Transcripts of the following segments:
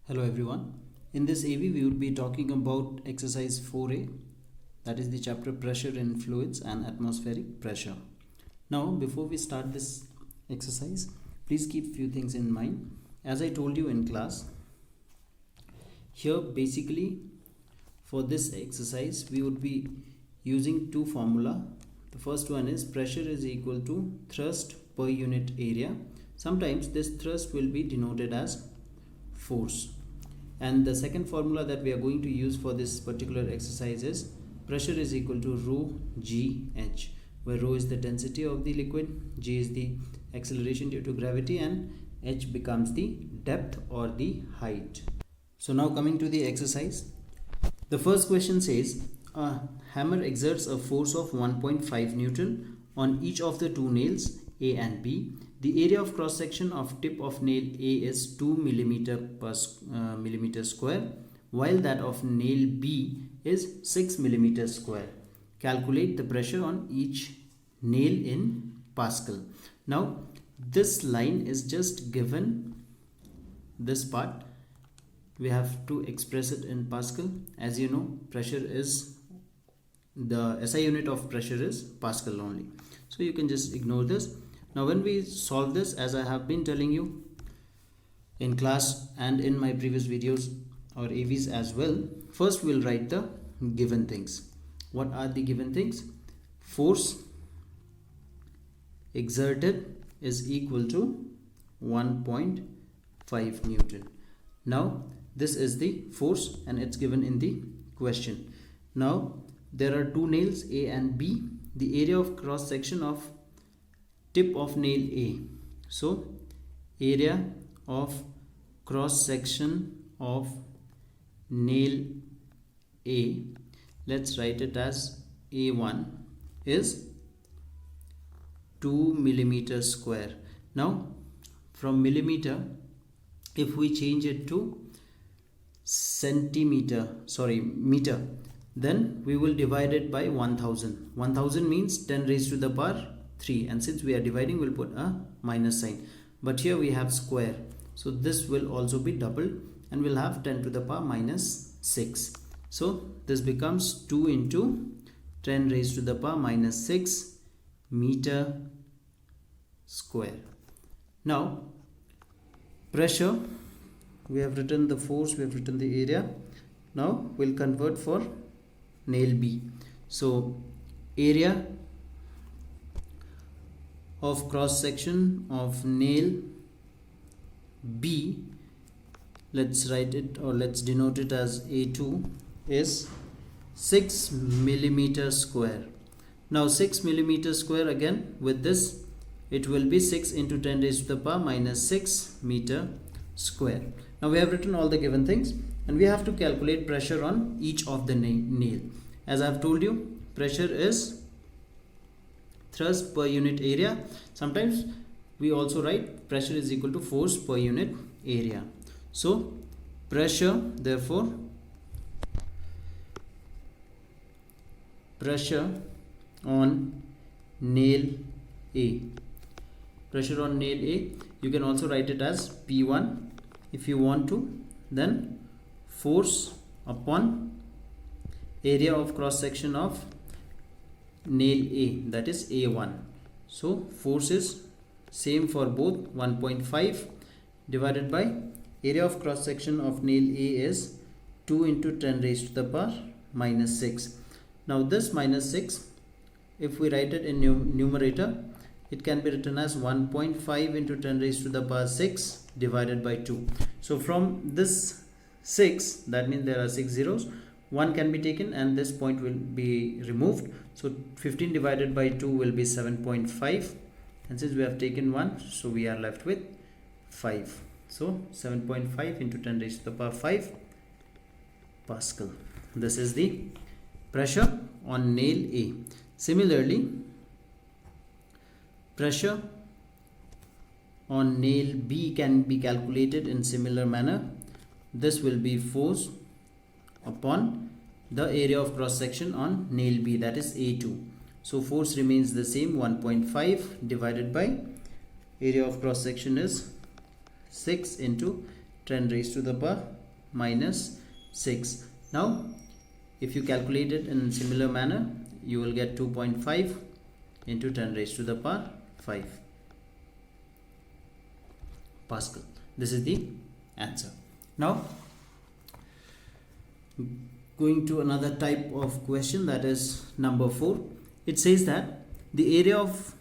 Hello everyone. In this AV we would be talking about exercise 4A, that is the chapter pressure in fluids and atmospheric pressure. Now before we start this exercise, please keep few things in mind. As I told you in class, here basically for this exercise we would be using two formula. The first one is pressure is equal to thrust per unit area. Sometimes this thrust will be denoted as force. And the second formula that we are going to use for this particular exercise is pressure is equal to rho gh, where rho is the density of the liquid, g is the acceleration due to gravity, and h becomes the depth or the height. So now coming to the exercise, the first question says a hammer exerts a force of 1.5 Newton on each of the two nails A and B. The area of cross section of tip of nail A is 2 millimeter square, while that of nail B is 6 millimeter square. Calculate the pressure on each nail in Pascal. Now this line is just given, this part we have to express it in Pascal. As you know, pressure is, the SI unit of pressure is Pascal only, so you can just ignore this. Now when we solve this, as I have been telling you in class and in my previous videos or AVs as well, first we'll write the given things. What are the given things? Force exerted is equal to 1.5 Newton. Now this is the force and it's given in the question. Now there are two nails A and B. The area of cross section of tip of nail A. So area of cross section of nail A, let's write it as A1, is 2 millimeter square. Now from millimeter, if we change it to meter, then we will divide it by 1000. 1000 means 10 raised to the power 3, and since we are dividing, we'll put a minus sign, but here we have square, so this will also be doubled and we'll have 10 to the power minus 6. So this becomes 2 into 10 raised to the power minus 6 meter square. Now pressure, we have written the force, we have written the area. Now we'll convert for nail B. So area of cross section of nail B, let's write it, or let's denote it as A2, is 6 millimeter square. Now 6 millimeter square, again with this it will be 6 into 10 raised to the power minus 6 meter square. Now we have written all the given things and we have to calculate pressure on each of the nail. As I have told you, pressure is thrust per unit area. Sometimes we also write pressure is equal to force per unit area. So pressure, therefore pressure on nail A, pressure on nail A, you can also write it as P1 if you want to, then force upon area of cross section of nail A, that is A1. So force is same for both, 1.5 divided by area of cross section of nail A is 2 into 10 raised to the power minus 6. Now this minus 6, if we write it in numerator, it can be written as 1.5 into 10 raised to the power 6 divided by 2. So from this 6, that means there are 6 zeros, 1 can be taken and this point will be removed. So 15 divided by 2 will be 7.5, and since we have taken 1, so we are left with 5. So 7.5 into 10 raised to the power 5 Pascal. This is the pressure on nail A. Similarly, pressure on nail B can be calculated in similar manner. This will be force upon the area of cross section on nail B, that is A2. So force remains the same, 1.5 divided by area of cross section is 6 into 10 raised to the power minus 6. Now if you calculate it in similar manner, you will get 2.5 into 10 raised to the power 5 Pascal. This is the answer. Now going to another type of question, that is number 4. It says that the area of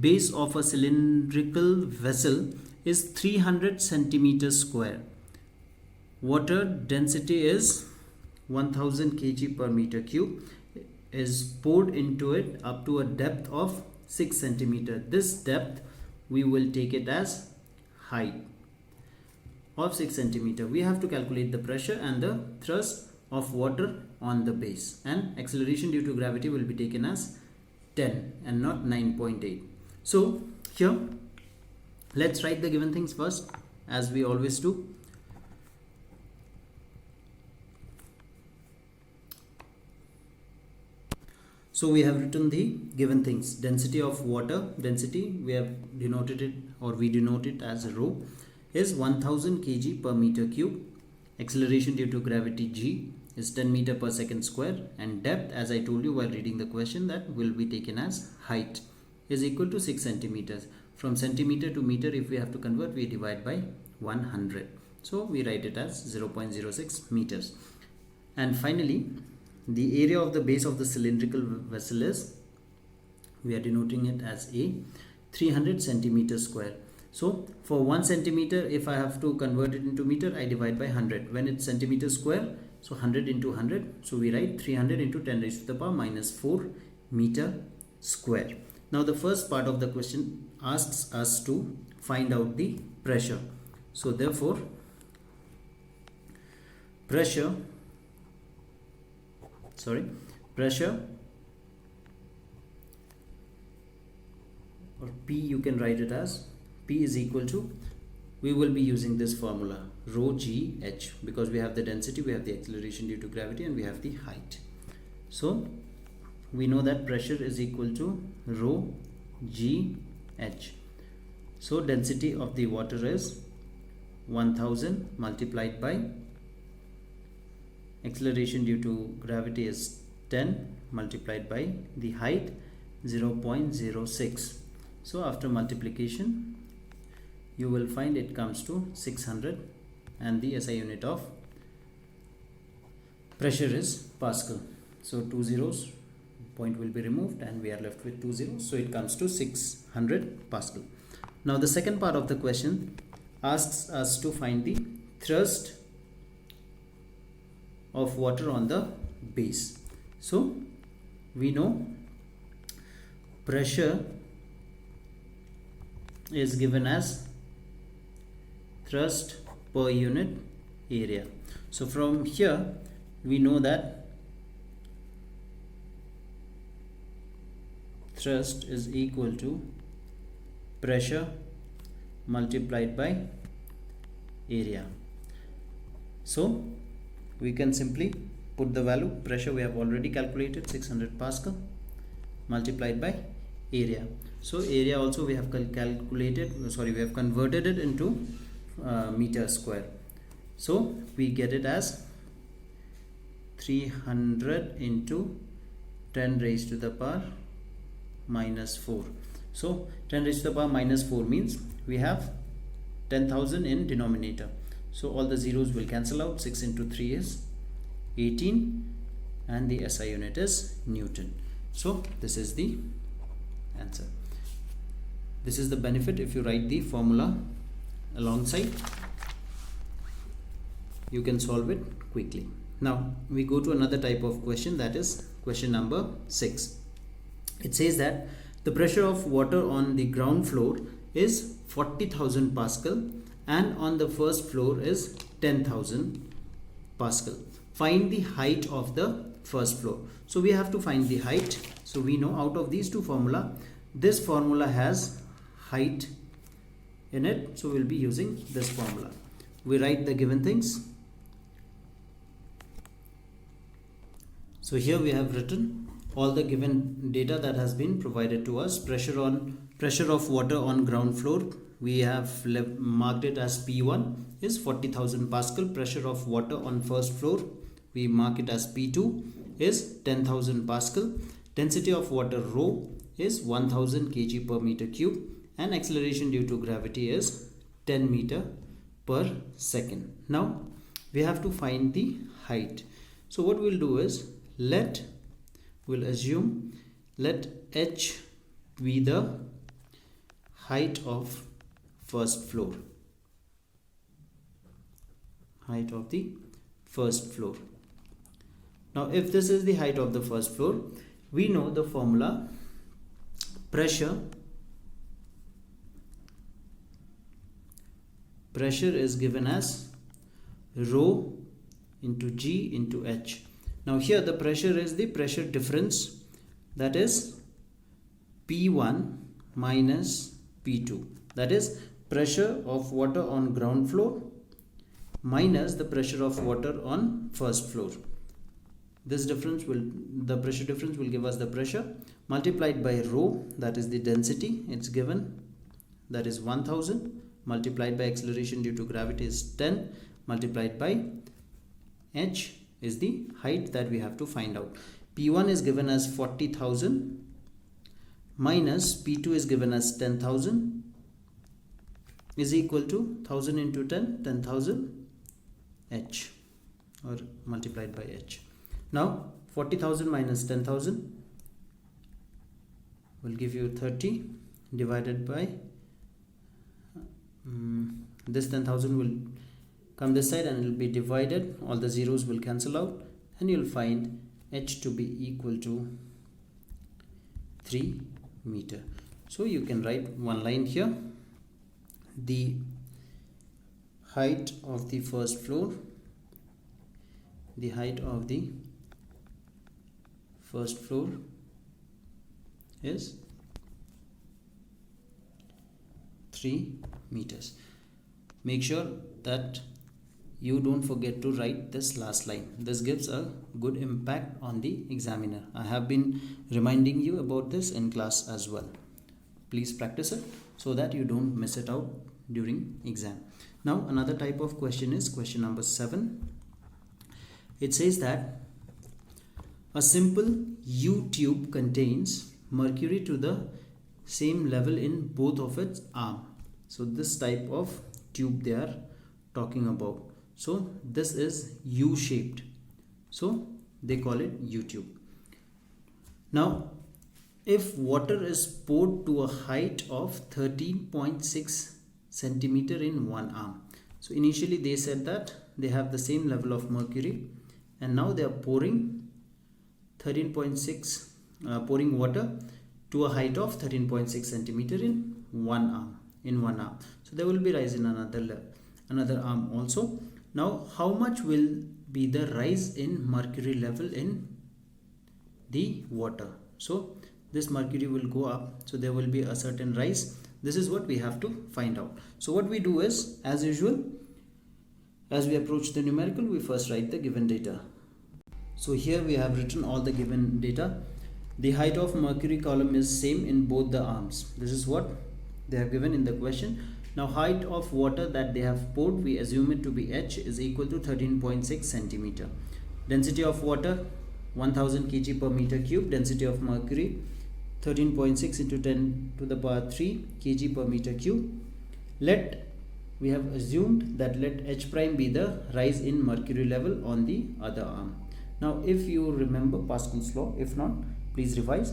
base of a cylindrical vessel is 300 centimeters square. Water density is 1000 kg per meter cube is poured into it up to a depth of 6 centimeter. This depth we will take it as height of 6 centimeter. We have to calculate the pressure and the thrust of water on the base, and acceleration due to gravity will be taken as 10 and not 9.8. So here let's write the given things first, as we always do. So we have written the given things. Density of water, density we have denoted it, or we denote it as rho, is 1000 kg per meter cube. Acceleration due to gravity g is 10 meter per second square, and depth, as I told you while reading the question, that will be taken as height, is equal to 6 centimeters. From centimeter to meter, if we have to convert, we divide by 100. So we write it as 0.06 meters. And finally, the area of the base of the cylindrical vessel is, we are denoting it as A, 300 centimeters square. So for 1 centimeter, if I have to convert it into meter, I divide by 100. When it's centimeter square, so 100 into 100. So we write 300 into 10 raised to the power minus 4 meter square. Now the first part of the question asks us to find out the pressure. So therefore, pressure or P, you can write it as P is equal to, we will be using this formula, rho g h, because we have the density, we have the acceleration due to gravity, and we have the height. So we know that pressure is equal to rho g h. So density of the water is 1000 multiplied by acceleration due to gravity is 10 multiplied by the height 0.06. So after multiplication, you will find it comes to 600, and the SI unit of pressure is Pascal. So 2 zeros, point will be removed, and we are left with 2 zeros. So it comes to 600 Pascal. Now the second part of the question asks us to find the thrust of water on the base. So we know pressure is given as thrust per unit area. So from here we know that thrust is equal to pressure multiplied by area. So we can simply put the value. Pressure we have already calculated, 600 Pascal, multiplied by area. So area also we have calculated, we have converted it into meter square. So we get it as 300 into 10 raised to the power minus 4. So 10 raised to the power minus 4 means we have 10,000 in denominator. So all the zeros will cancel out. 6 into 3 is 18, and the SI unit is Newton. So this is the answer. This is the benefit if you write the formula alongside, you can solve it quickly. Now we go to another type of question, that is question number 6. It says that the pressure of water on the ground floor is 40,000 Pascal and on the first floor is 10,000 Pascal. Find the height of the first floor. So we have to find the height. So we know out of these two formula, this formula has height in it, so we'll be using this formula. We write the given things. So here we have written all the given data that has been provided to us. Pressure of water on ground floor we have marked it as P1 is 40,000 Pascal. Pressure of water on first floor, we mark it as P2 is 10,000 Pascal. Density of water rho is 1000 kg per meter cube, and acceleration due to gravity is 10 meter per second. Now we have to find the height. So what we'll do is we'll assume let h be the height of first floor, height of the first floor. Now if this is the height of the first floor, we know the formula. Pressure is given as rho into G into H. Now here the pressure is the pressure difference, that is P1 minus P2, that is pressure of water on ground floor minus the pressure of water on first floor. This difference the pressure difference will give us the pressure, multiplied by rho, that is the density, it's given, that is 1000, multiplied by acceleration due to gravity is 10, multiplied by h is the height that we have to find out. P1 is given as 40,000 minus P2 is given as 10,000 is equal to 1000 into 10,000 h, or multiplied by h. Now 40,000 minus 10,000 will give you 30, divided by this 10,000 will come this side and it will be divided, all the zeros will cancel out, and you'll find h to be equal to 3 meter. So you can write one line here: the height of the first floor, the height of the first floor is 3 meters. Make sure that you don't forget to write this last line. This gives a good impact on the examiner. I have been reminding you about this in class as well. Please practice it so that you don't miss it out during exam. Now another type of question is question number 7. It says that a simple U tube contains mercury to the same level in both of its arms. So this type of tube they are talking about. So this is U-shaped, so they call it U-tube. Now if water is poured to a height of 13.6 centimeter in one arm, so initially they said that they have the same level of mercury, and now they are pouring 13.6 pouring water to a height of 13.6 centimeter in one arm. So there will be rise in another arm also. Now how much will be the rise in mercury level in the water? So this mercury will go up, so there will be a certain rise. This is what we have to find out. So what we do is, as usual, as we approach the numerical, we first write the given data. So here we have written all the given data. The height of mercury column is same in both the arms. This is what they have given in the question. Now height of water that they have poured, we assume it to be h, is equal to 13.6 centimeter. Density of water 1000 kg per meter cube. Density of mercury 13.6 into 10 to the power 3 kg per meter cube. We have assumed that let h prime be the rise in mercury level on the other arm. Now if you remember Pascal's law, if not, please revise.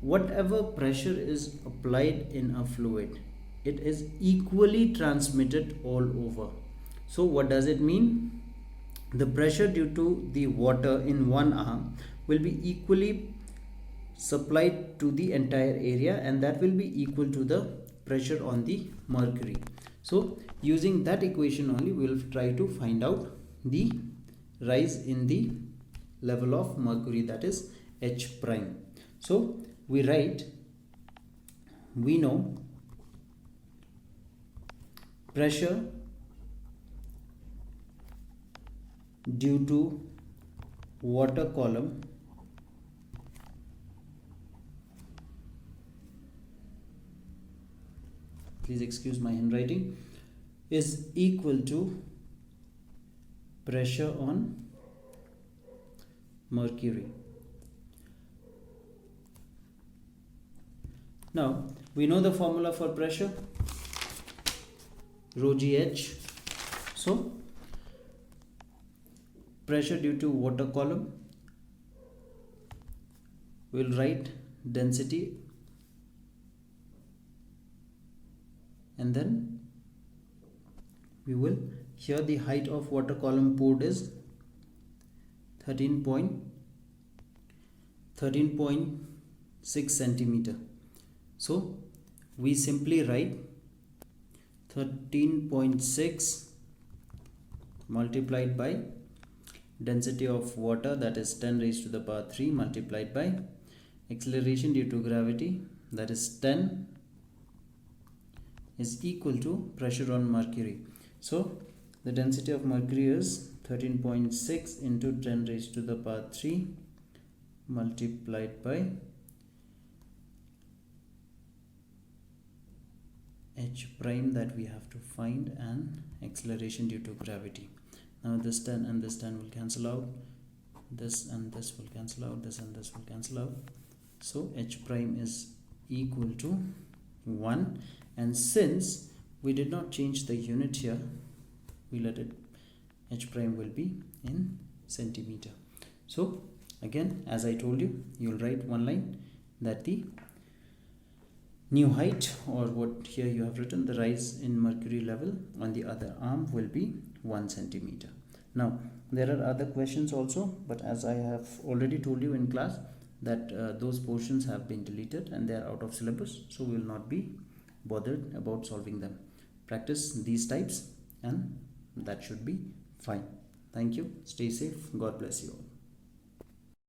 Whatever pressure is applied in a fluid, it is equally transmitted all over. So what does it mean? The pressure due to the water in one arm will be equally supplied to the entire area, and that will be equal to the pressure on the mercury. So using that equation only, we will try to find out the rise in the level of mercury, that is h prime. So we know pressure due to water column please excuse my handwriting, is equal to pressure on mercury. Now we know the formula for pressure, rho gh. So pressure due to water column, we'll write density and then we will, here the height of water column poured is 13.6 centimeter. So we simply write 13.6 multiplied by density of water, that is 10 raised to the power 3, multiplied by acceleration due to gravity, that is 10, is equal to pressure on mercury. So the density of mercury is 13.6 into 10 raised to the power 3 multiplied by h prime that we have to find, and acceleration due to gravity. Now this 10 and this 10 will cancel out, this and this will cancel out, this and this will cancel out. So h prime is equal to 1, and since we did not change the unit here, we let it, h prime will be in centimeter. So again, as I told you, you'll write one line that the new height, or what here you have written, the rise in mercury level on the other arm will be 1 centimeter. Now there are other questions also, but as I have already told you in class that those portions have been deleted and they are out of syllabus, so we will not be bothered about solving them. Practice these types and that should be fine. Thank you. Stay safe. God bless you all.